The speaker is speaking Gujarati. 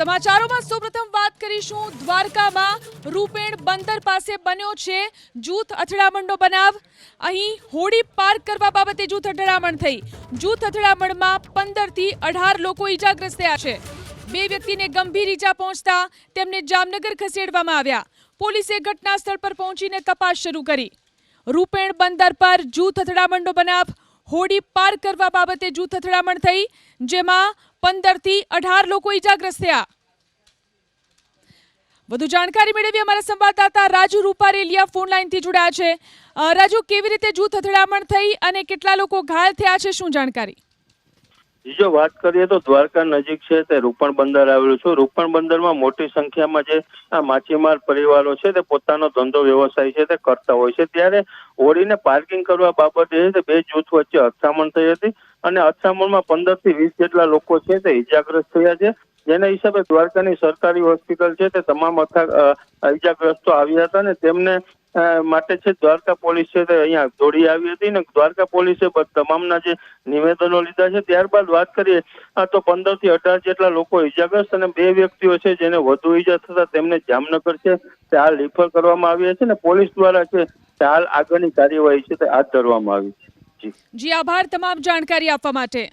સમાચારોમાં સૌપ્રથમ વાત કરીશું દ્વારકામાં રૂપેણ બંદર પાસે બન્યો છે જૂથ અથડામણનો બનાવ। અહીં હોડી પાર્ક કરવા બાબતે જૂથ અથડામણ થઈ। જૂથ અથડામણમાં 15 થી 18 લોકો ઈજાગ્રસ્ત થયા છે। 2 વ્યક્તિને ગંભીર ઈજા પહોંચતા તેમને જામનગર ખસેડવામાં આવ્યા। પોલીસે ઘટના સ્થળ પર પહોંચીને તપાસ શરૂ કરી। રૂપેણ બંદર પર જૂથ અથડામણનો બનાવ। હોડી પાર્ક કરવા બાબતે જૂથ અથડામણ થઈ, જેમાં 15 થી 18 લોકો ઈજાગ્રસ્ત થયા। વધુ જાણકારી મેળવી અમારા સંવાદદાતા રાજુ રૂપારેલિયા ફોન લાઈનથી જોડાયા છે। રાજુ, કેવી રીતે જૂથ અથડામણ થઈ અને કેટલા લોકો ઘાયલ થયા છે, શું જાણકારી? જો વાત કરીએ તો દ્વારકા નજીક છે તે રૂપણ બંદર આવેલું છે। રૂપણ બંદરમાં મોટી સંખ્યામાં જે માછીમાર પરિવારો છે તે પોતાનો ધંધો વ્યવસાય છે તે કરતા હોય છે। ત્યારે હોડીને પાર્કિંગ કરવા બાબતે તે 2 જૂથ વચ્ચે અથડામણ થઈ હતી અને અથડામણમાં 15 થી 20 જેટલા લોકો છે તે ઈજાગ્રસ્ત થયા છે। જેના હિસાબે દ્વારકાની સરકારી હોસ્પિટલ છે તે તમામ ઈજાગ્રસ્તો આવ્યા હતા ને તેમને માટે છે દ્વારકા પોલીસ છે તે અહીંયા દોડી આવી હતી ને દ્વારકા પોલીસે તમામના જે નિવેદનો લીધા છે। ત્યારબાદ વાત કરીએ તો 15 થી 18 જેટલા લોકો ઈજાગ્રસ્ત અને 2 વ્યક્તિઓ છે જેને વધુ ઈજા થતા તેમને જામનગર છે તે હાલ રિફર કરવામાં આવ્યા છે ને પોલીસ દ્વારા છે તે હાલ આગળની કાર્યવાહી છે તે હાથ ધરવામાં આવી છે। જી, આભાર તમામ જાણકારી આપવા માટે।